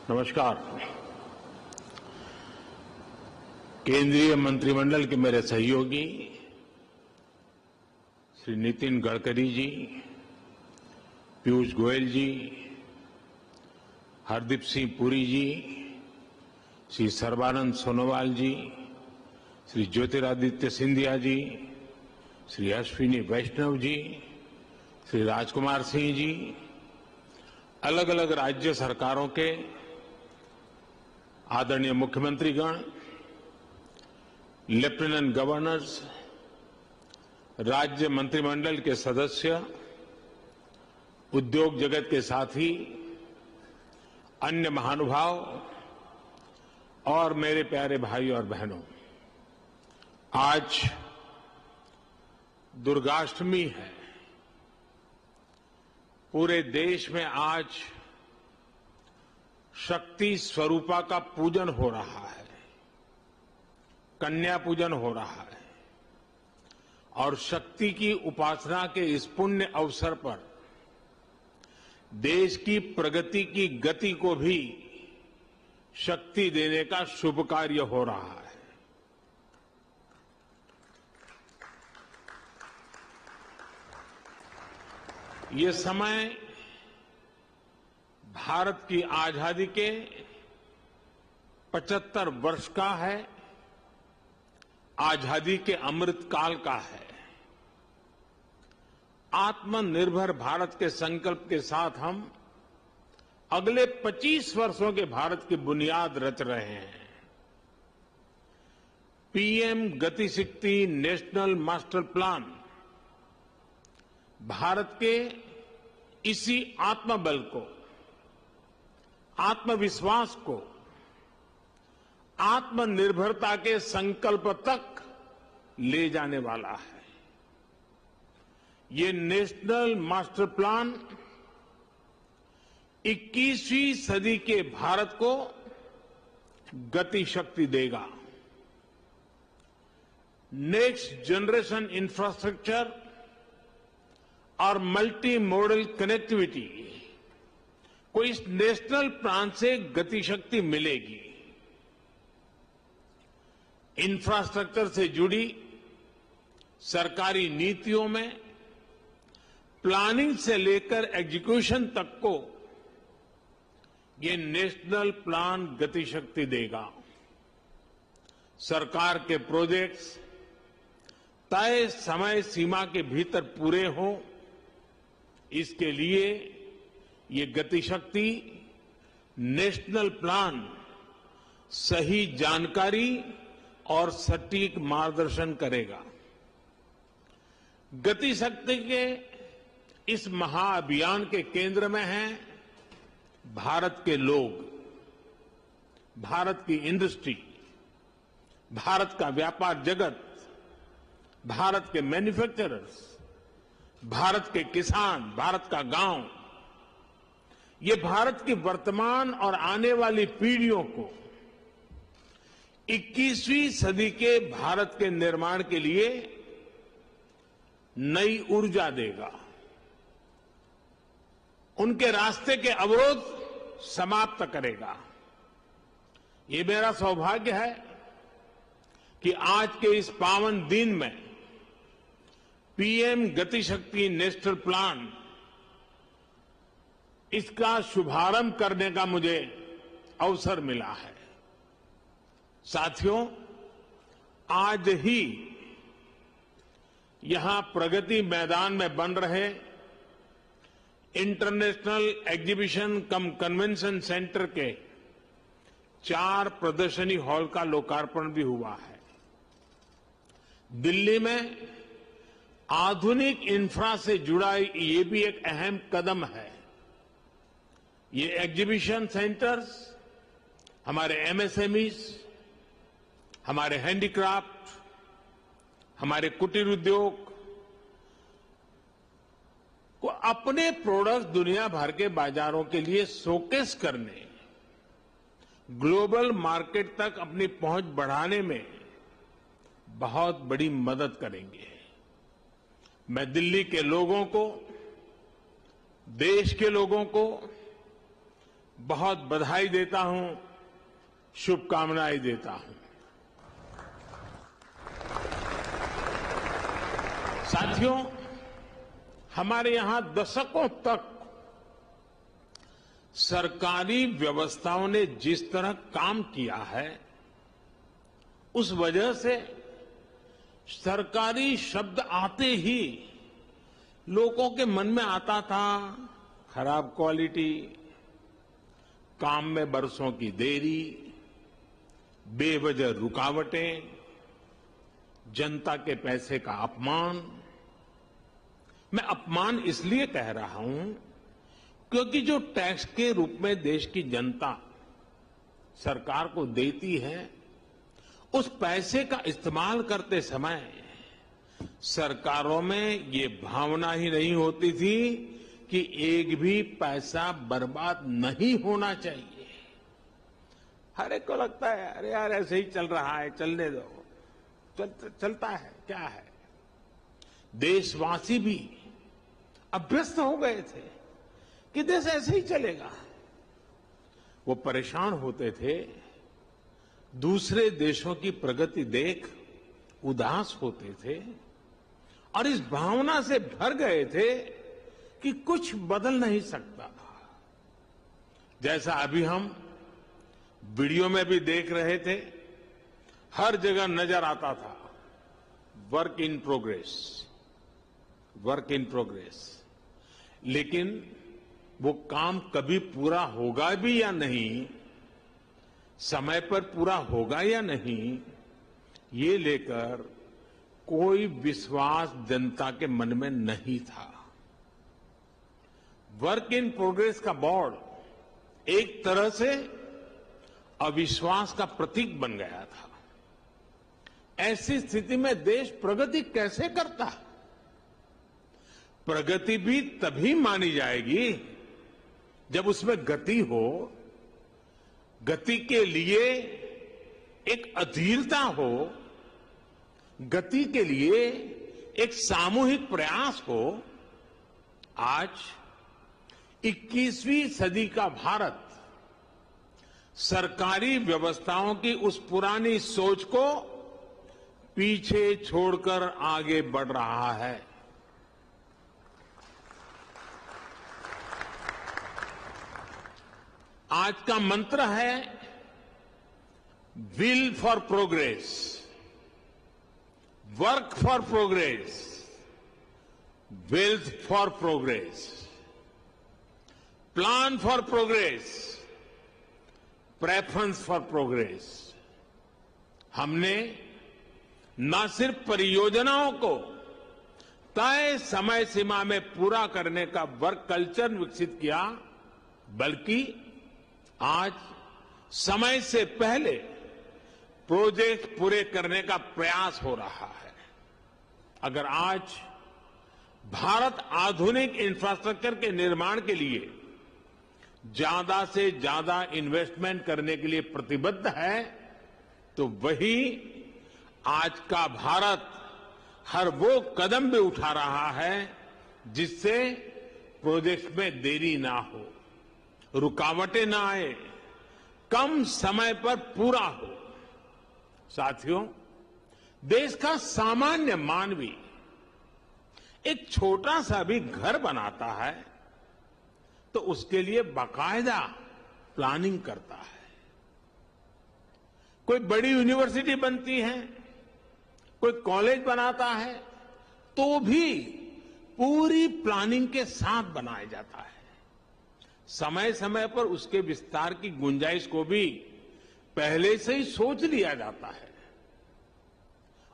नमस्कार। केंद्रीय मंत्रिमंडल के मेरे सहयोगी श्री नितिन गडकरी जी, पीयूष गोयल जी, हरदीप सिंह पुरी जी, श्री सर्बानंद सोनोवाल जी, श्री ज्योतिरादित्य सिंधिया जी, श्री अश्विनी वैष्णव जी, श्री राजकुमार सिंह जी, अलग अलग राज्य सरकारों के आदरणीय मुख्यमंत्रीगण, लेफ्टिनेंट गवर्नर्स, राज्य मंत्रिमंडल के सदस्य, उद्योग जगत के साथी, अन्य महानुभाव और मेरे प्यारे भाई और बहनों, आज दुर्गाष्टमी है। पूरे देश में आज शक्ति स्वरूपा का पूजन हो रहा है, कन्या पूजन हो रहा है और शक्ति की उपासना के इस पुण्य अवसर पर देश की प्रगति की गति को भी शक्ति देने का शुभ कार्य हो रहा है। ये समय भारत की आजादी के 75 वर्ष का है, आजादी के अमृत काल का है। आत्मनिर्भर भारत के संकल्प के साथ हम अगले 25 वर्षों के भारत की बुनियाद रच रहे हैं। पीएम गति शक्ति नेशनल मास्टर प्लान भारत के इसी आत्मबल को, आत्मविश्वास को, आत्मनिर्भरता के संकल्प तक ले जाने वाला है। ये नेशनल मास्टर प्लान 21वीं सदी के भारत को गति शक्ति देगा। नेक्स्ट जनरेशन इंफ्रास्ट्रक्चर और मल्टी मॉडल कनेक्टिविटी को इस नेशनल प्लान से गति शक्ति मिलेगी। इंफ्रास्ट्रक्चर से जुड़ी सरकारी नीतियों में प्लानिंग से लेकर एग्जीक्यूशन तक को ये नेशनल प्लान गति शक्ति देगा। सरकार के प्रोजेक्ट्स तय समय सीमा के भीतर पूरे हों, इसके लिए ये गति शक्ति नेशनल प्लान सही जानकारी और सटीक मार्गदर्शन करेगा। गति शक्ति के इस महाअभियान के केंद्र में हैं भारत के लोग, भारत की इंडस्ट्री, भारत का व्यापार जगत, भारत के मैन्युफैक्चरर्स, भारत के किसान, भारत का गांव। ये भारत की वर्तमान और आने वाली पीढ़ियों को 21वीं सदी के भारत के निर्माण के लिए नई ऊर्जा देगा। उनके रास्ते के अवरोध समाप्त करेगा। ये मेरा सौभाग्य है कि आज के इस पावन दिन में पीएम गति शक्ति नेशनल प्लान, इसका शुभारंभ करने का मुझे अवसर मिला है। साथियों, आज ही यहां प्रगति मैदान में बन रहे इंटरनेशनल एग्जीबिशन कम कन्वेंशन सेंटर के 4 प्रदर्शनी हॉल का लोकार्पण भी हुआ है। दिल्ली में आधुनिक इंफ्रा से जुड़ा ये भी एक अहम कदम है। ये एग्जीबिशन सेंटर्स हमारे एमएसएमईज, हमारे हैंडीक्राफ्ट, हमारे कुटीर उद्योग को अपने प्रोडक्ट दुनिया भर के बाजारों के लिए शोकेस करने, ग्लोबल मार्केट तक अपनी पहुंच बढ़ाने में बहुत बड़ी मदद करेंगे। मैं दिल्ली के लोगों को, देश के लोगों को बहुत बधाई देता हूं, शुभकामनाएं देता हूं। साथियों, हमारे यहां दशकों तक सरकारी व्यवस्थाओं ने जिस तरह काम किया है, उस वजह से सरकारी शब्द आते ही लोगों के मन में आता था खराब क्वालिटी, काम में बरसों की देरी, बेवजह रुकावटें, जनता के पैसे का अपमान। मैं अपमान इसलिए कह रहा हूं क्योंकि जो टैक्स के रूप में देश की जनता सरकार को देती है, उस पैसे का इस्तेमाल करते समय सरकारों में ये भावना ही नहीं होती थी कि एक भी पैसा बर्बाद नहीं होना चाहिए। हर एक को लगता है अरे यार ऐसे ही चल रहा है, चलने दो, चलता है, क्या है। देशवासी भी अभ्यस्त हो गए थे कि देश ऐसे ही चलेगा। वो परेशान होते थे, दूसरे देशों की प्रगति देख उदास होते थे और इस भावना से भर गए थे कि कुछ बदल नहीं सकता। जैसा अभी हम वीडियो में भी देख रहे थे, हर जगह नजर आता था work in progress, work in progress. लेकिन वो काम कभी पूरा होगा भी या नहीं, समय पर पूरा होगा या नहीं, ये लेकर कोई विश्वास जनता के मन में नहीं था। वर्क इन प्रोग्रेस का बोर्ड एक तरह से अविश्वास का प्रतीक बन गया था। ऐसी स्थिति में देश प्रगति कैसे करता? प्रगति भी तभी मानी जाएगी जब उसमें गति हो, गति के लिए एक अधीरता हो, गति के लिए एक सामूहिक प्रयास हो। आज 21वीं सदी का भारत सरकारी व्यवस्थाओं की उस पुरानी सोच को पीछे छोड़कर आगे बढ़ रहा है। आज का मंत्र है will for progress, work for progress, wealth for progress, plan for progress, preference for progress. हमने न सिर्फ परियोजनाओं को तय समय सीमा में पूरा करने का वर्क कल्चर विकसित किया, बल्कि आज समय से पहले प्रोजेक्ट पूरे करने का प्रयास हो रहा है। अगर आज भारत आधुनिक इंफ्रास्ट्रक्चर के निर्माण के लिए ज्यादा से ज्यादा इन्वेस्टमेंट करने के लिए प्रतिबद्ध है, तो वही आज का भारत हर वो कदम भी उठा रहा है जिससे प्रोजेक्ट में देरी ना हो, रुकावटें ना आए, कम समय पर पूरा हो। साथियों, देश का सामान्य मानवी एक छोटा सा भी घर बनाता है तो उसके लिए बाकायदा प्लानिंग करता है। कोई बड़ी यूनिवर्सिटी बनती है, कोई कॉलेज बनाता है, तो भी पूरी प्लानिंग के साथ बनाया जाता है। समय समय पर उसके विस्तार की गुंजाइश को भी पहले से ही सोच लिया जाता है।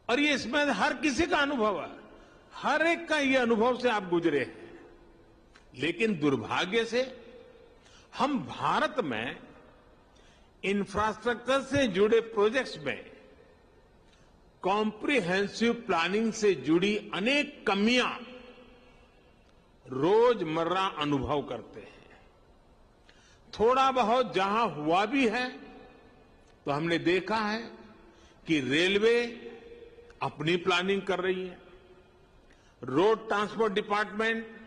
और ये इसमें हर किसी का अनुभव है, हर एक का ये अनुभव से आप गुजरे हैं। लेकिन दुर्भाग्य से हम भारत में इंफ्रास्ट्रक्चर से जुड़े प्रोजेक्ट्स में कॉम्प्रिहेंसिव प्लानिंग से जुड़ी अनेक कमियां रोजमर्रा अनुभव करते हैं। थोड़ा बहुत जहां हुआ भी है तो हमने देखा है कि रेलवे अपनी प्लानिंग कर रही है, रोड ट्रांसपोर्ट डिपार्टमेंट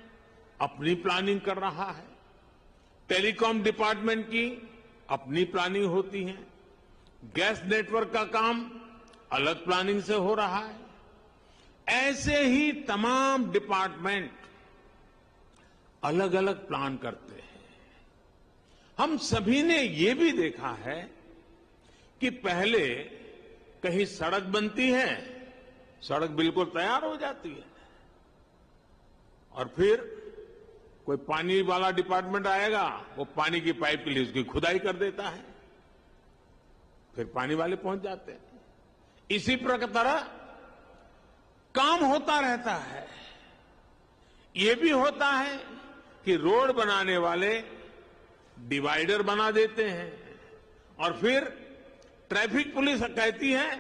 अपनी प्लानिंग कर रहा है, टेलीकॉम डिपार्टमेंट की अपनी प्लानिंग होती है, गैस नेटवर्क का काम अलग प्लानिंग से हो रहा है। ऐसे ही तमाम डिपार्टमेंट अलग अलग प्लान करते हैं। हम सभी ने ये भी देखा है कि पहले कहीं सड़क बनती है, सड़क बिल्कुल तैयार हो जाती है, और फिर कोई पानी वाला डिपार्टमेंट आएगा, वो पानी की पाइप के लिए उसकी खुदाई कर देता है, फिर पानी वाले पहुंच जाते हैं। इसी तरह काम होता रहता है। ये भी होता है कि रोड बनाने वाले डिवाइडर बना देते हैं, और फिर ट्रैफिक पुलिस कहती है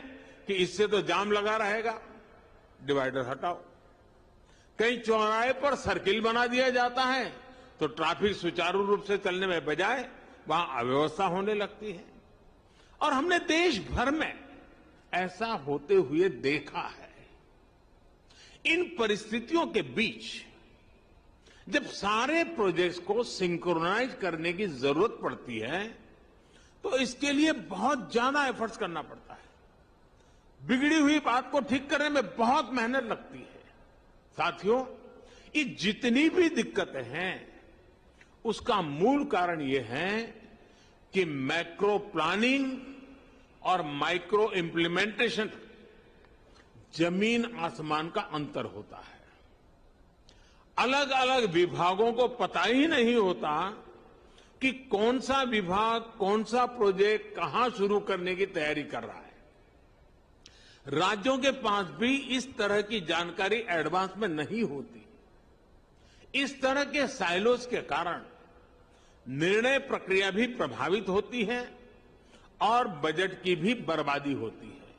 कि इससे तो जाम लगा रहेगा, डिवाइडर हटाओ। कहीं चौराहे पर सर्किल बना दिया जाता है तो ट्रैफिक सुचारू रूप से चलने में बजाय वहां अव्यवस्था होने लगती है। और हमने देश भर में ऐसा होते हुए देखा है। इन परिस्थितियों के बीच जब सारे प्रोजेक्ट्स को सिंक्रोनाइज करने की जरूरत पड़ती है तो इसके लिए बहुत ज्यादा एफर्ट्स करना पड़ता है। बिगड़ी हुई बात को ठीक करने में बहुत मेहनत लगती है। साथियों, ये जितनी भी दिक्कतें हैं उसका मूल कारण ये है कि मैक्रो प्लानिंग और माइक्रो इम्प्लीमेंटेशन जमीन आसमान का अंतर होता है। अलग अलग विभागों को पता ही नहीं होता कि कौन सा विभाग कौन सा प्रोजेक्ट कहां शुरू करने की तैयारी कर रहा है। राज्यों के पास भी इस तरह की जानकारी एडवांस में नहीं होती। इस तरह के साइलोस के कारण निर्णय प्रक्रिया भी प्रभावित होती है और बजट की भी बर्बादी होती है।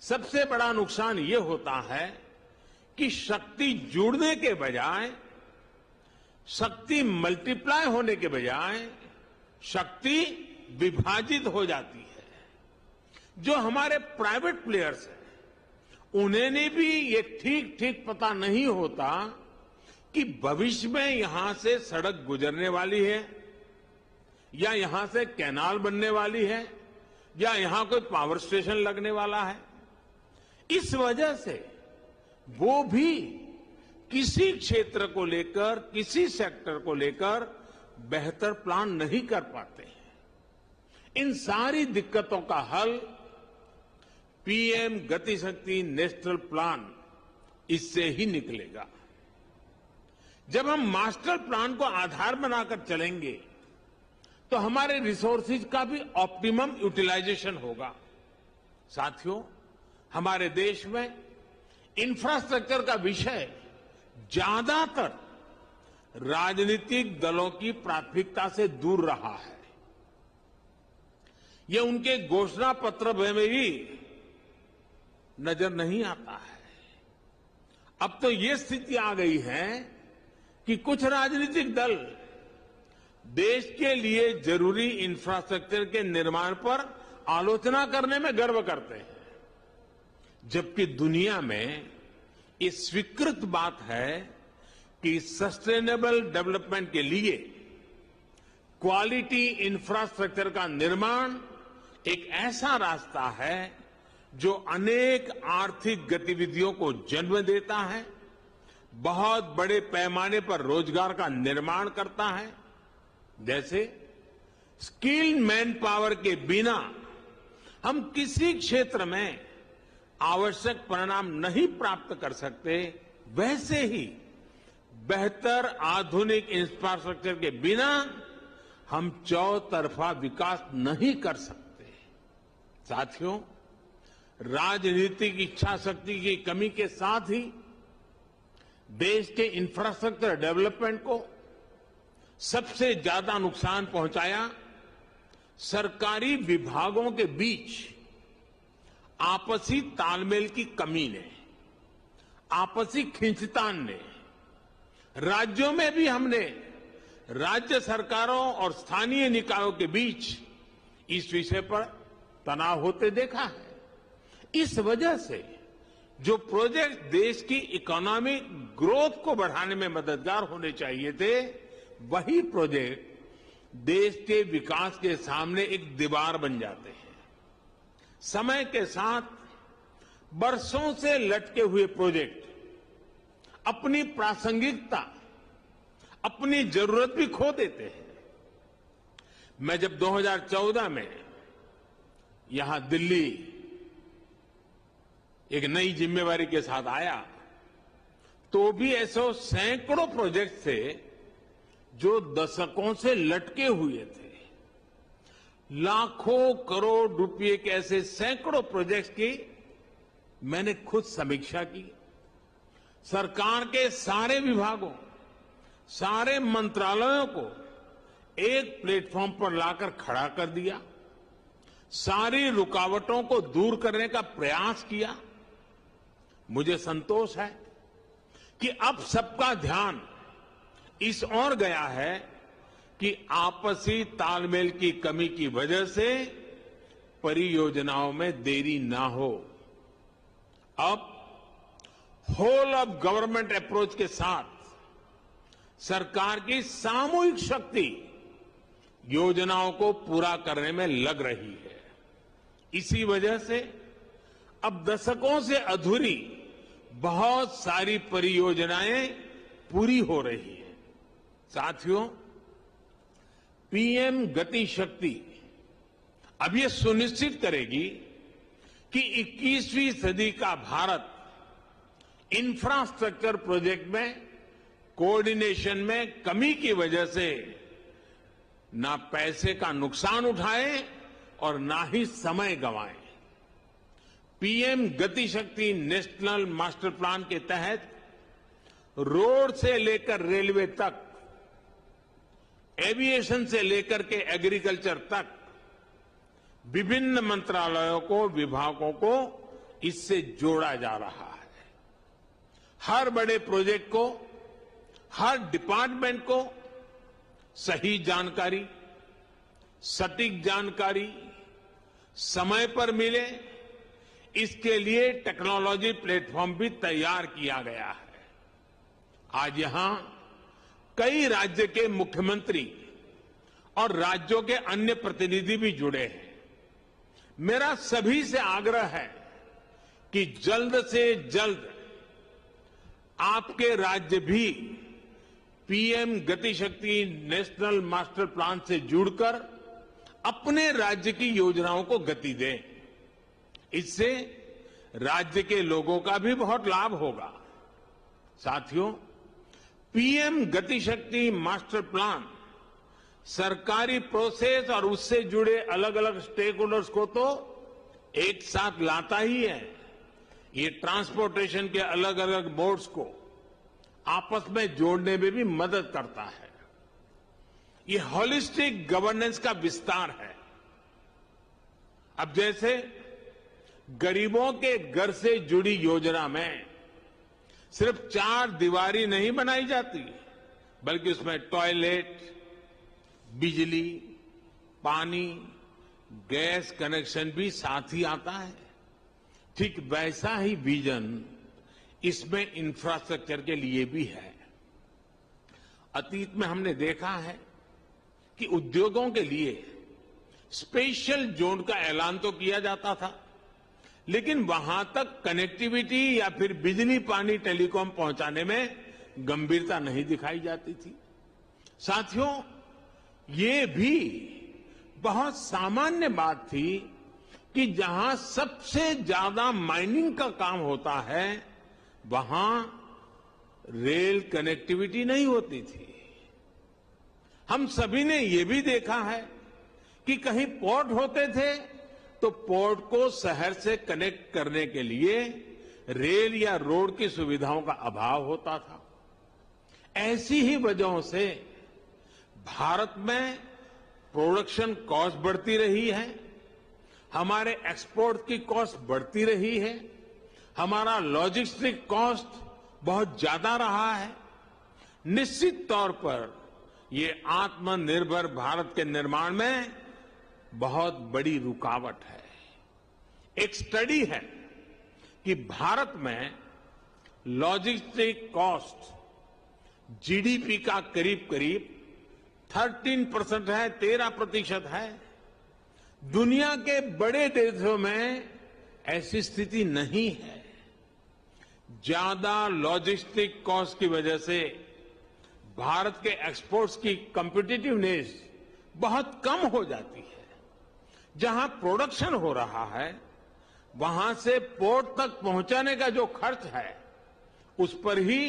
सबसे बड़ा नुकसान ये होता है कि शक्ति जुड़ने के बजाय, शक्ति मल्टीप्लाई होने के बजाय शक्ति विभाजित हो जाती है। जो हमारे प्राइवेट प्लेयर्स हैं उन्हें भी ये ठीक ठीक पता नहीं होता कि भविष्य में यहां से सड़क गुजरने वाली है, या यहां से कैनाल बनने वाली है, या यहां कोई पावर स्टेशन लगने वाला है। इस वजह से वो भी किसी क्षेत्र को लेकर, किसी सेक्टर को लेकर बेहतर प्लान नहीं कर पाते हैं। इन सारी दिक्कतों का हल पीएम गति शक्ति नेशनल प्लान इससे ही निकलेगा। जब हम मास्टर प्लान को आधार बनाकर चलेंगे तो हमारे रिसोर्सेज का भी ऑप्टिमम यूटिलाइजेशन होगा। साथियों, हमारे देश में इंफ्रास्ट्रक्चर का विषय ज्यादातर राजनीतिक दलों की प्राथमिकता से दूर रहा है। ये उनके घोषणा पत्र में भी नजर नहीं आता है। अब तो ये स्थिति आ गई है कि कुछ राजनीतिक दल देश के लिए जरूरी इंफ्रास्ट्रक्चर के निर्माण पर आलोचना करने में गर्व करते हैं, जबकि दुनिया में ये स्वीकृत बात है कि सस्टेनेबल डेवलपमेंट के लिए क्वालिटी इंफ्रास्ट्रक्चर का निर्माण एक ऐसा रास्ता है जो अनेक आर्थिक गतिविधियों को जन्म देता है, बहुत बड़े पैमाने पर रोजगार का निर्माण करता है। जैसे स्किल्ड मैन पावर के बिना हम किसी क्षेत्र में आवश्यक परिणाम नहीं प्राप्त कर सकते, वैसे ही बेहतर आधुनिक इंफ्रास्ट्रक्चर के बिना हम चौतरफा विकास नहीं कर सकते। साथियों, राजनीतिक इच्छा शक्ति की कमी के साथ ही देश के इंफ्रास्ट्रक्चर डेवलपमेंट को सबसे ज्यादा नुकसान पहुंचाया सरकारी विभागों के बीच आपसी तालमेल की कमी ने, आपसी खींचतान ने। राज्यों में भी हमने राज्य सरकारों और स्थानीय निकायों के बीच इस विषय पर तनाव होते देखा है। इस वजह से जो प्रोजेक्ट देश की इकोनॉमिक ग्रोथ को बढ़ाने में मददगार होने चाहिए थे, वही प्रोजेक्ट देश के विकास के सामने एक दीवार बन जाते हैं। समय के साथ बरसों से लटके हुए प्रोजेक्ट अपनी प्रासंगिकता, अपनी जरूरत भी खो देते हैं। मैं जब 2014 में यहां दिल्ली एक नई जिम्मेवारी के साथ आया, तो भी ऐसे सैकड़ों प्रोजेक्ट थे जो दशकों से लटके हुए थे। लाखों करोड़ रुपए के ऐसे सैकड़ों प्रोजेक्ट्स की मैंने खुद समीक्षा की। सरकार के सारे विभागों, सारे मंत्रालयों को एक प्लेटफॉर्म पर लाकर खड़ा कर दिया, सारी रुकावटों को दूर करने का प्रयास किया। मुझे संतोष है कि अब सबका ध्यान इस ओर गया है कि आपसी तालमेल की कमी की वजह से परियोजनाओं में देरी ना हो। अब होल ऑफ गवर्नमेंट अप्रोच के साथ सरकार की सामूहिक शक्ति योजनाओं को पूरा करने में लग रही है। इसी वजह से अब दशकों से अधूरी बहुत सारी परियोजनाएं पूरी हो रही हैं। साथियों, पीएम गति शक्ति अब ये सुनिश्चित करेगी कि 21वीं सदी का भारत इंफ्रास्ट्रक्चर प्रोजेक्ट में कोऑर्डिनेशन में कमी की वजह से ना पैसे का नुकसान उठाए और ना ही समय गंवाए। पीएम गति शक्ति नेशनल मास्टर प्लान के तहत रोड से लेकर रेलवे तक, एविएशन से लेकर के एग्रीकल्चर तक विभिन्न मंत्रालयों को, विभागों को इससे जोड़ा जा रहा है। हर बड़े प्रोजेक्ट को, हर डिपार्टमेंट को सही जानकारी, सटीक जानकारी समय पर मिले, इसके लिए टेक्नोलॉजी प्लेटफॉर्म भी तैयार किया गया है। आज यहां कई राज्य के मुख्यमंत्री और राज्यों के अन्य प्रतिनिधि भी जुड़े हैं। मेरा सभी से आग्रह है कि जल्द से जल्द आपके राज्य भी पीएम गति शक्ति नेशनल मास्टर प्लान से जुड़कर अपने राज्य की योजनाओं को गति दें। इससे राज्य के लोगों का भी बहुत लाभ होगा। साथियों, पीएम गति शक्ति मास्टर प्लान सरकारी प्रोसेस और उससे जुड़े अलग अलग स्टेक होल्डर्स को तो एक साथ लाता ही है। ये ट्रांसपोर्टेशन के अलग अलग मोड्स को आपस में जोड़ने में भी मदद करता है। ये होलिस्टिक गवर्नेंस का विस्तार है। अब जैसे गरीबों के घर से जुड़ी योजना में सिर्फ 4 दीवारी नहीं बनाई जाती, बल्कि उसमें टॉयलेट, बिजली, पानी, गैस कनेक्शन भी साथ ही आता है। ठीक वैसा ही विजन इसमें इंफ्रास्ट्रक्चर के लिए भी है। अतीत में हमने देखा है कि उद्योगों के लिए स्पेशल जोन का ऐलान तो किया जाता था, लेकिन वहां तक कनेक्टिविटी या फिर बिजली, पानी, टेलीकॉम पहुंचाने में गंभीरता नहीं दिखाई जाती थी। साथियों, ये भी बहुत सामान्य बात थी कि जहां सबसे ज्यादा माइनिंग का काम होता है, वहां रेल कनेक्टिविटी नहीं होती थी। हम सभी ने ये भी देखा है कि कहीं पोर्ट होते थे तो पोर्ट को शहर से कनेक्ट करने के लिए रेल या रोड की सुविधाओं का अभाव होता था। ऐसी ही वजहों से भारत में प्रोडक्शन कॉस्ट बढ़ती रही है, हमारे एक्सपोर्ट की कॉस्ट बढ़ती रही है, हमारा लॉजिस्टिक कॉस्ट बहुत ज्यादा रहा है। निश्चित तौर पर ये आत्मनिर्भर भारत के निर्माण में बहुत बड़ी रुकावट है। एक स्टडी है कि भारत में लॉजिस्टिक कॉस्ट जीडीपी का करीब करीब 13% है, 13% है। दुनिया के बड़े देशों में ऐसी स्थिति नहीं है। ज्यादा लॉजिस्टिक कॉस्ट की वजह से भारत के एक्सपोर्ट्स की कॉम्पिटिटिवनेस बहुत कम हो जाती है। जहां प्रोडक्शन हो रहा है वहां से पोर्ट तक पहुंचाने का जो खर्च है उस पर ही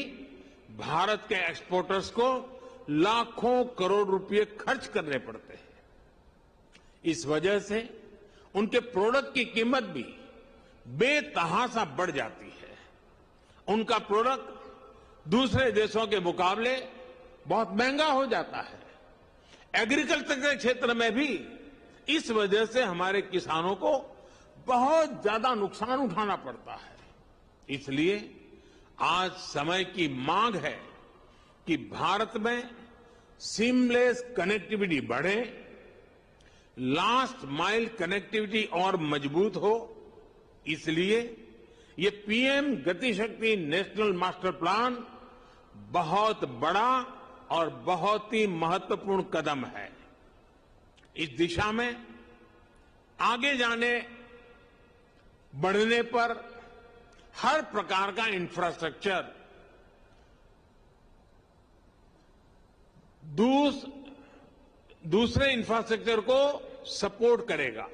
भारत के एक्सपोर्टर्स को लाखों करोड़ रुपए खर्च करने पड़ते हैं। इस वजह से उनके प्रोडक्ट की कीमत भी बेतहाशा बढ़ जाती है। उनका प्रोडक्ट दूसरे देशों के मुकाबले बहुत महंगा हो जाता है। एग्रीकल्चर के क्षेत्र में भी इस वजह से हमारे किसानों को बहुत ज्यादा नुकसान उठाना पड़ता है। इसलिए आज समय की मांग है कि भारत में सीमलेस कनेक्टिविटी बढ़े, लास्ट माइल कनेक्टिविटी और मजबूत हो। इसलिए ये पीएम गति शक्ति नेशनल मास्टर प्लान बहुत बड़ा और बहुत ही महत्वपूर्ण कदम है। इस दिशा में आगे बढ़ने पर हर प्रकार का इंफ्रास्ट्रक्चर दूसरे इंफ्रास्ट्रक्चर को सपोर्ट करेगा,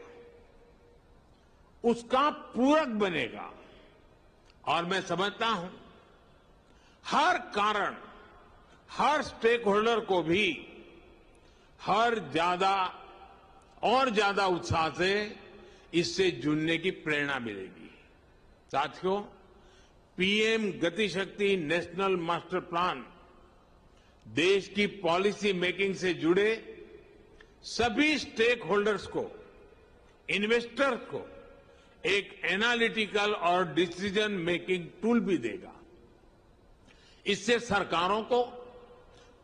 उसका पूरक बनेगा। और मैं समझता हूं हर कारण, हर स्टेक होल्डर को भी ज्यादा उत्साह से इससे जुड़ने की प्रेरणा मिलेगी। साथियों, पीएम गति शक्ति नेशनल मास्टर प्लान देश की पॉलिसी मेकिंग से जुड़े सभी स्टेक होल्डर्स को, इन्वेस्टर्स को एक एनालिटिकल और डिसीजन मेकिंग टूल भी देगा। इससे सरकारों को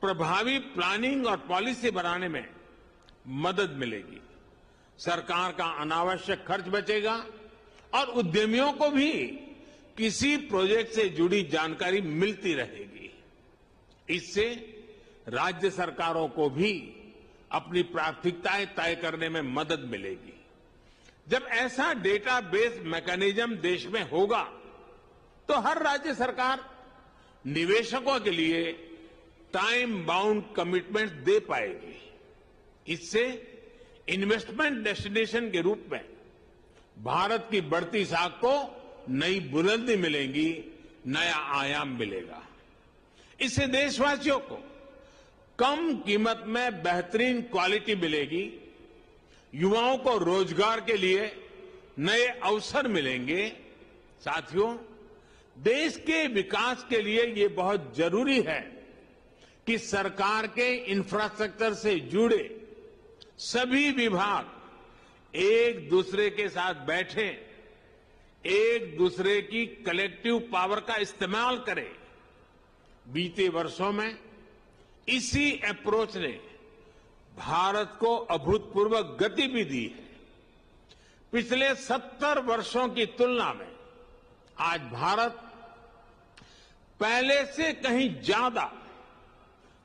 प्रभावी प्लानिंग और पॉलिसी बनाने में मदद मिलेगी। सरकार का अनावश्यक खर्च बचेगा और उद्यमियों को भी किसी प्रोजेक्ट से जुड़ी जानकारी मिलती रहेगी। इससे राज्य सरकारों को भी अपनी प्राथमिकताएं तय करने में मदद मिलेगी। जब ऐसा डेटाबेस मैकेनिज्म देश में होगा तो हर राज्य सरकार निवेशकों के लिए टाइम बाउंड कमिटमेंट दे पाएगी। इससे इन्वेस्टमेंट डेस्टिनेशन के रूप में भारत की बढ़ती साख को नई बुलंदी मिलेगी, नया आयाम मिलेगा। इससे देशवासियों को कम कीमत में बेहतरीन क्वालिटी मिलेगी, युवाओं को रोजगार के लिए नए अवसर मिलेंगे। साथियों, देश के विकास के लिए ये बहुत जरूरी है कि सरकार के इंफ्रास्ट्रक्चर से जुड़े सभी विभाग एक दूसरे के साथ बैठे, एक दूसरे की कलेक्टिव पावर का इस्तेमाल करें। बीते वर्षों में इसी अप्रोच ने भारत को अभूतपूर्व गति भी दी है। पिछले 70 वर्षों की तुलना में आज भारत पहले से कहीं ज्यादा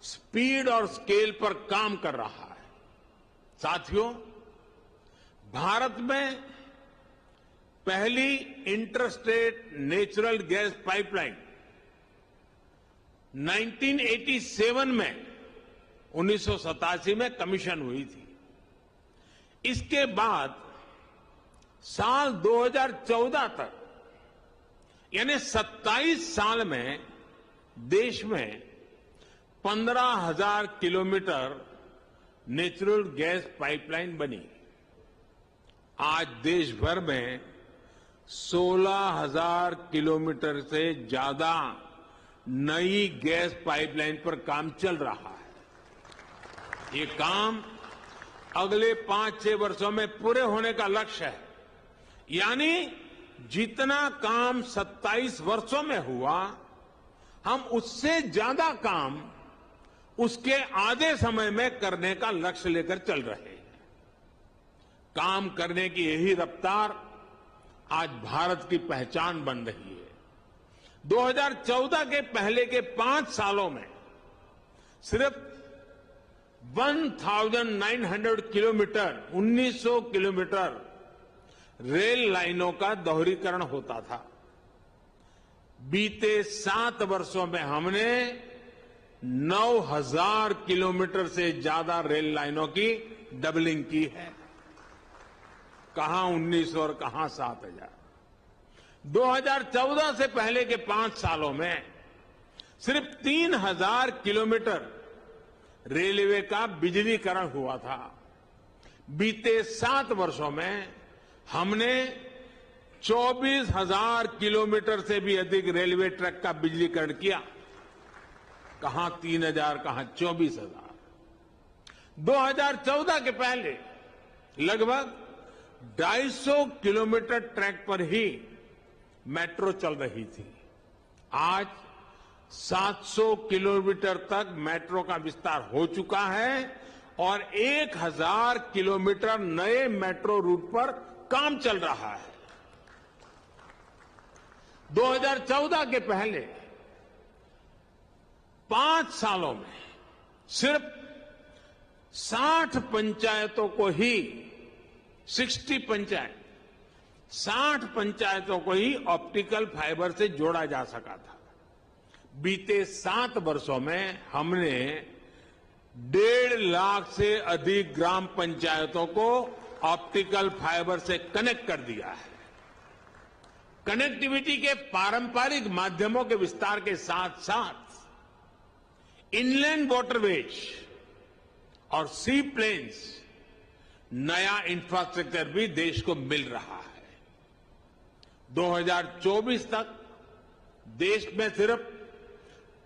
स्पीड और स्केल पर काम कर रहा है। साथियों, भारत में पहली इंटरस्टेट नेचुरल गैस पाइपलाइन 1987 में 1987 में कमीशन हुई थी। इसके बाद साल 2014 तक यानी 27 साल में देश में 15,000 किलोमीटर नेचुरल गैस पाइपलाइन बनी। आज देश भर में 16,000 किलोमीटर से ज्यादा नई गैस पाइपलाइन पर काम चल रहा है। ये काम अगले 5-6 वर्षों में पूरे होने का लक्ष्य है। यानी जितना काम 27 वर्षों में हुआ, हम उससे ज्यादा काम उसके आधे समय में करने का लक्ष्य लेकर चल रहे हैं। काम करने की यही रफ्तार आज भारत की पहचान बन रही है। 2014 के पहले के 5 सालों में सिर्फ 1900 किलोमीटर 1900 किलोमीटर रेल लाइनों का दोहरीकरण होता था। बीते 7 वर्षों में हमने 9000 किलोमीटर से ज्यादा रेल लाइनों की डबलिंग की है। कहां 1900 और कहां 7000। 2014 से पहले के 5 सालों में सिर्फ 3000 किलोमीटर रेलवे का बिजलीकरण हुआ था। बीते 7 वर्षों में हमने 24,000 किलोमीटर से भी अधिक रेलवे ट्रैक का बिजलीकरण किया। कहां 3,000, कहां 24,000। 2014 के पहले लगभग 250 किलोमीटर ट्रैक पर ही मेट्रो चल रही थी। आज 700 किलोमीटर तक मेट्रो का विस्तार हो चुका है और 1000 किलोमीटर नए मेट्रो रूट पर काम चल रहा है। 2014 के पहले 5 सालों में सिर्फ 60 पंचायतों को ही 60 पंचायतों को ही ऑप्टिकल फाइबर से जोड़ा जा सका था। बीते 7 वर्षों में हमने 1.5 लाख से अधिक ग्राम पंचायतों को ऑप्टिकल फाइबर से कनेक्ट कर दिया है। कनेक्टिविटी के पारंपरिक माध्यमों के विस्तार के साथ साथ इनलैंड वाटरवेज और सी प्लेन्स नया इंफ्रास्ट्रक्चर भी देश को मिल रहा है। 2024 तक देश में सिर्फ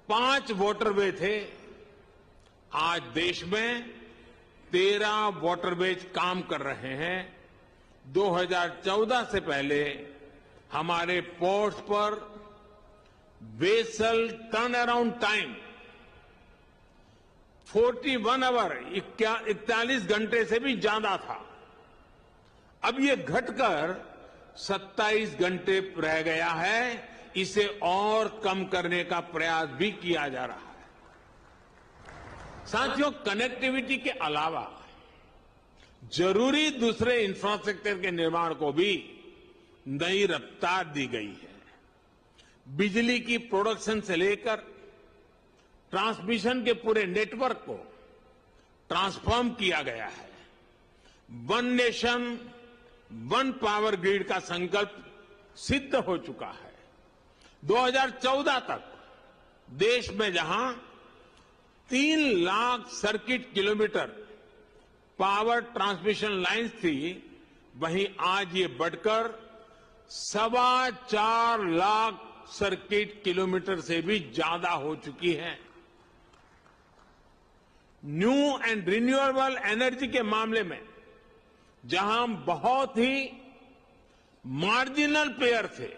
5 वाटरवे थे। आज देश में 13 वाटरवेज काम कर रहे हैं। 2014 से पहले हमारे पोर्ट्स पर vessel turn around time 41 hour 41 घंटे से भी ज्यादा था। अब ये घटकर 27 घंटे रह गया है। इसे और कम करने का प्रयास भी किया जा रहा है। साथियों, कनेक्टिविटी के अलावा जरूरी दूसरे इंफ्रास्ट्रक्चर के निर्माण को भी नई रफ्तार दी गई है। बिजली की प्रोडक्शन से लेकर ट्रांसमिशन के पूरे नेटवर्क को ट्रांसफॉर्म किया गया है। One nation one power grid का संकल्प सिद्ध हो चुका है। 2014 तक देश में जहां 3 lakh circuit kilometre power transmission lines थी, वहीं आज ये बढ़कर 4.25 लाख सर्किट किलोमीटर से भी ज्यादा हो चुकी है। न्यू एंड रिन्यूएबल एनर्जी के मामले में जहां बहुत ही मार्जिनल प्लेयर थे,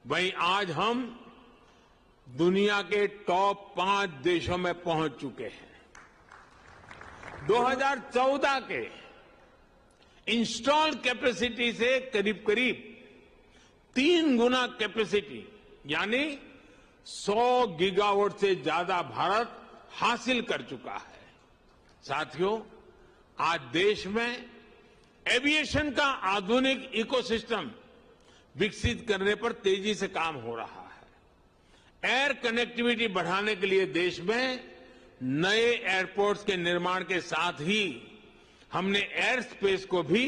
वहीं आज हम दुनिया के टॉप 5 देशों में पहुंच चुके हैं। 2014 के इंस्टॉल कैपेसिटी से करीब करीब 3 गुना कैपेसिटी यानी 100 गीगावाट से ज्यादा भारत हासिल कर चुका है। साथियों, आज देश में एविएशन का आधुनिक इकोसिस्टम विकसित करने पर तेजी से काम हो रहा है। एयर कनेक्टिविटी बढ़ाने के लिए देश में नए एयरपोर्ट्स के निर्माण के साथ ही हमने एयर स्पेस को भी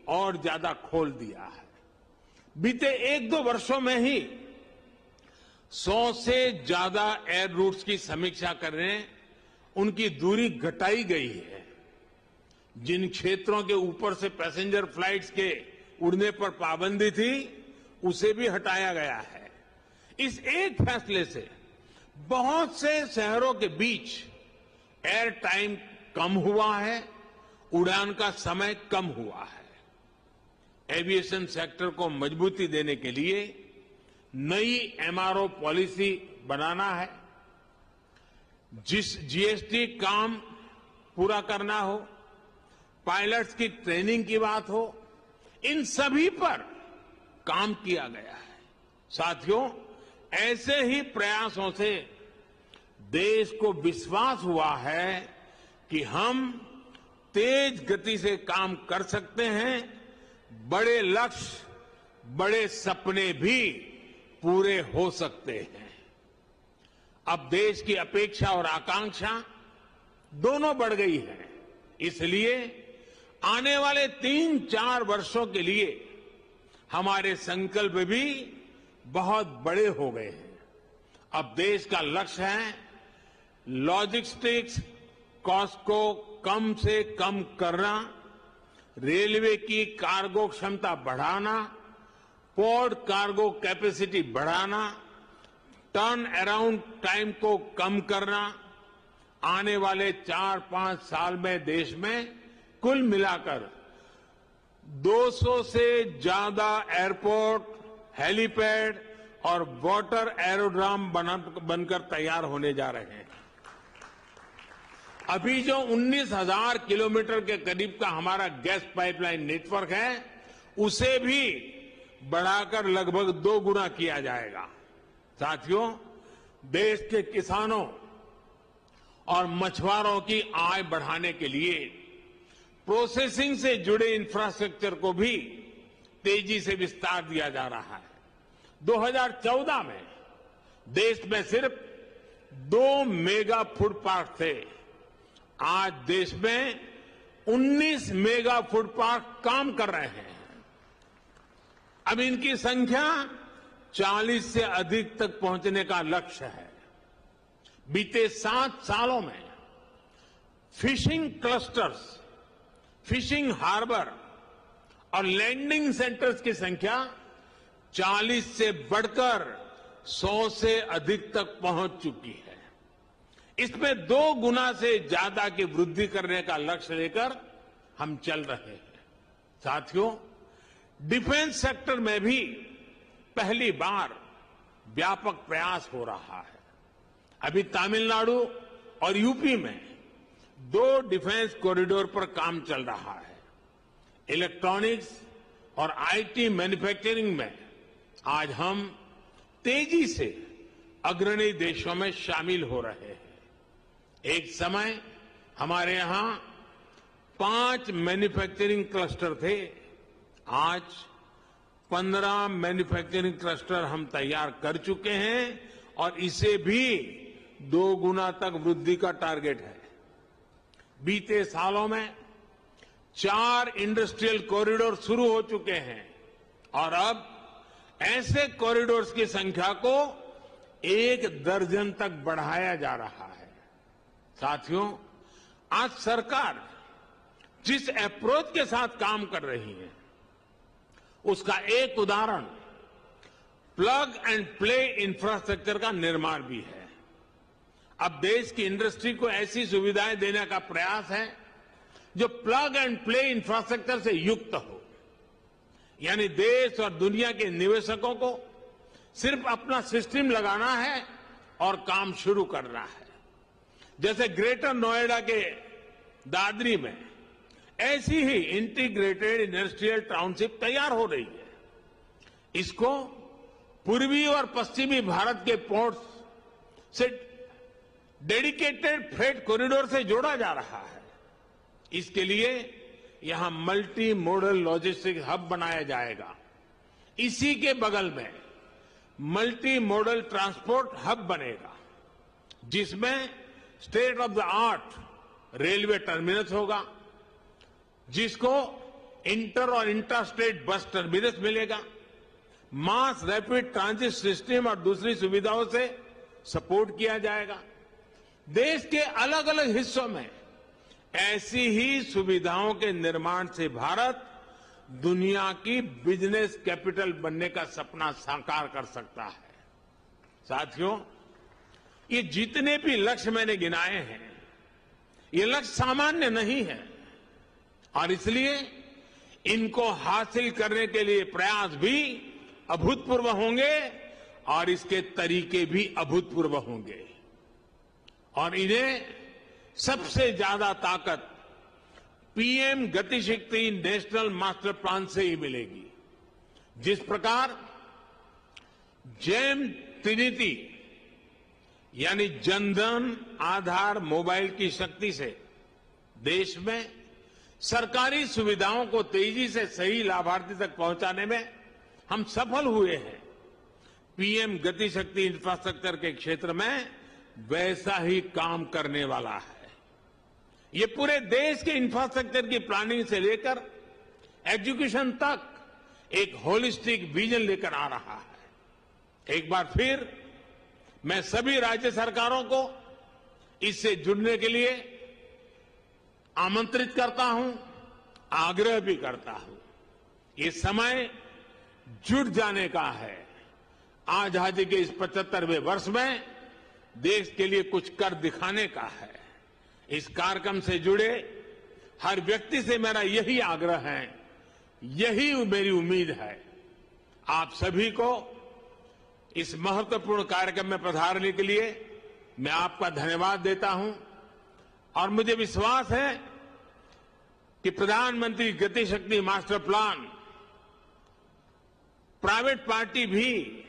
और ज्यादा खोल दिया है। बीते 1-2 वर्षों में ही 100 से ज्यादा एयर रूट्स की समीक्षा करने उनकी दूरी घटाई गई है। जिन क्षेत्रों के ऊपर से पैसेंजर फ्लाइट्स के उड़ने पर पाबंदी थी, उसे भी हटाया गया है। इस एक फैसले से बहुत से शहरों के बीच एयर टाइम कम हुआ है, उड़ान का समय कम हुआ है। एविएशन सेक्टर को मजबूती देने के लिए नई एमआरओ पॉलिसी बनाना है। जिस जीएसटी काम पूरा करना हो, पायलट्स की ट्रेनिंग की बात हो, इन सभी पर काम किया गया है। साथियों, ऐसे ही प्रयासों से देश को विश्वास हुआ है कि हम तेज गति से काम कर सकते हैं, बड़े लक्ष्य, बड़े सपने भी पूरे हो सकते हैं। अब देश की अपेक्षा और आकांक्षा दोनों बढ़ गई है। इसलिए आने वाले 3-4 वर्षों के लिए हमारे संकल्प भी बहुत बड़े हो गए हैं। अब देश का लक्ष्य है लॉजिस्टिक्स कॉस्ट को कम से कम करना, रेलवे की कार्गो क्षमता बढ़ाना, पोर्ट कार्गो कैपेसिटी बढ़ाना, टर्न अराउंड टाइम को कम करना। आने वाले 4-5 साल में देश में कुल मिलाकर 200 से ज्यादा एयरपोर्ट, हेलीपैड और वाटर एरोड्राम बनकर तैयार होने जा रहे हैं। अभी जो 19,000 किलोमीटर के करीब का हमारा गैस पाइपलाइन नेटवर्क है, उसे भी बढ़ाकर लगभग 2 गुना किया जाएगा। साथियों, देश के किसानों और मछुआरों की आय बढ़ाने के लिए प्रोसेसिंग से जुड़े इंफ्रास्ट्रक्चर को भी तेजी से विस्तार दिया जा रहा है। 2014 में देश में सिर्फ 2 मेगा फूड पार्क थे। आज देश में 19 मेगा फूड पार्क काम कर रहे हैं। अब इनकी संख्या 40 से अधिक तक पहुंचने का लक्ष्य है। बीते 7 सालों में फिशिंग क्लस्टर्स, फिशिंग हार्बर और लैंडिंग सेंटर्स की संख्या 40 से बढ़कर 100 से अधिक तक पहुंच चुकी है। इसमें 2 गुना से ज्यादा की वृद्धि करने का लक्ष्य लेकर हम चल रहे हैं। साथियों, डिफेंस सेक्टर में भी पहली बार व्यापक प्रयास हो रहा है। अभी तमिलनाडु और यूपी में 2 डिफेंस कॉरिडोर पर काम चल रहा है। इलेक्ट्रॉनिक्स और आईटी मैन्युफैक्चरिंग में आज हम तेजी से अग्रणी देशों में शामिल हो रहे हैं। एक समय हमारे यहां 5 मैन्युफैक्चरिंग क्लस्टर थे। आज 15 मैन्युफैक्चरिंग क्लस्टर हम तैयार कर चुके हैं और इसे भी 2 गुना तक वृद्धि का टारगेट है। बीते सालों में 4 इंडस्ट्रियल कॉरिडोर शुरू हो चुके हैं और अब ऐसे कॉरिडोर्स की संख्या को 1 दर्जन तक बढ़ाया जा रहा है। साथियों, आज सरकार जिस अप्रोच के साथ काम कर रही है, उसका एक उदाहरण प्लग एंड प्ले इंफ्रास्ट्रक्चर का निर्माण भी है। अब देश की इंडस्ट्री को ऐसी सुविधाएं देने का प्रयास है जो प्लग एंड प्ले इंफ्रास्ट्रक्चर से युक्त हो। यानी देश और दुनिया के निवेशकों को सिर्फ अपना सिस्टम लगाना है और काम शुरू करना है। जैसे ग्रेटर नोएडा के दादरी में ऐसी ही इंटीग्रेटेड इंडस्ट्रियल टाउनशिप तैयार हो रही है। इसको पूर्वी और पश्चिमी भारत के पोर्ट्स से डेडिकेटेड फ्रेट कॉरिडोर से जोड़ा जा रहा है। इसके लिए यहां मल्टी मॉडल लॉजिस्टिक्स हब बनाया जाएगा। इसी के बगल में मल्टी मॉडल ट्रांसपोर्ट हब बनेगा, जिसमें state of the art railway terminus होगा, जिसको इंटर और इंटर स्टेट बस टर्मिनस मिलेगा। मास रैपिड ट्रांजिट सिस्टम और दूसरी सुविधाओं से सपोर्ट किया जाएगा। देश के अलग अलग हिस्सों में ऐसी ही सुविधाओं के निर्माण से भारत दुनिया की बिजनेस कैपिटल बनने का सपना साकार कर सकता है। साथियों, ये जितने भी लक्ष्य मैंने गिनाए हैं, ये लक्ष्य सामान्य नहीं है और इसलिए इनको हासिल करने के लिए प्रयास भी अभूतपूर्व होंगे और इसके तरीके भी अभूतपूर्व होंगे और इन्हें सबसे ज्यादा ताकत PM Gati Shakti national master plan से ही मिलेगी। जिस प्रकार जेम ट्रिनिटी यानी जनधन आधार मोबाइल की शक्ति से देश में सरकारी सुविधाओं को तेजी से सही लाभार्थी तक पहुंचाने में हम सफल हुए हैं। पीएम गति शक्ति इंफ्रास्ट्रक्चर के क्षेत्र में वैसा ही काम करने वाला है। ये पूरे देश के इंफ्रास्ट्रक्चर की प्लानिंग से लेकर एजुकेशन तक एक होलिस्टिक विजन लेकर आ रहा है। एक बार फिर मैं सभी राज्य सरकारों को इससे जुड़ने के लिए आमंत्रित करता हूं, आग्रह भी करता हूं। ये समय जुट जाने का है। आजादी के इस 75वें वर्ष में देश के लिए कुछ कर दिखाने का है। इस कार्यक्रम से जुड़े हर व्यक्ति से मेरा यही आग्रह है, यही मेरी उम्मीद है। आप सभी को इस महत्वपूर्ण कार्यक्रम में पधारने के लिए मैं आपका धन्यवाद देता हूं और मुझे विश्वास है कि प्रधानमंत्री गति शक्ति मास्टर प्लान प्राइवेट पार्टी भी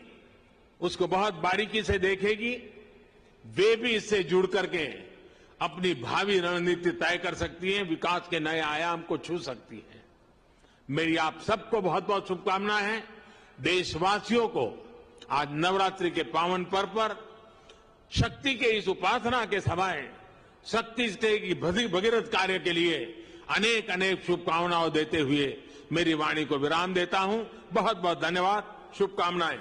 उसको बहुत बारीकी से देखेगी। वे भी इससे जुड़ करके अपनी भावी रणनीति तय कर सकती हैं, विकास के नए आयाम को छू सकती हैं। मेरी आप सबको बहुत बहुत शुभकामनाएं हैं। देशवासियों को आज नवरात्रि के पावन पर्व पर शक्ति के इस उपासना के समय शक्ति की भगीरथ कार्य के लिए अनेक अनेक शुभकामनाओं देते हुए मेरी वाणी को विराम देता हूं। बहुत बहुत धन्यवाद, शुभकामनाएं।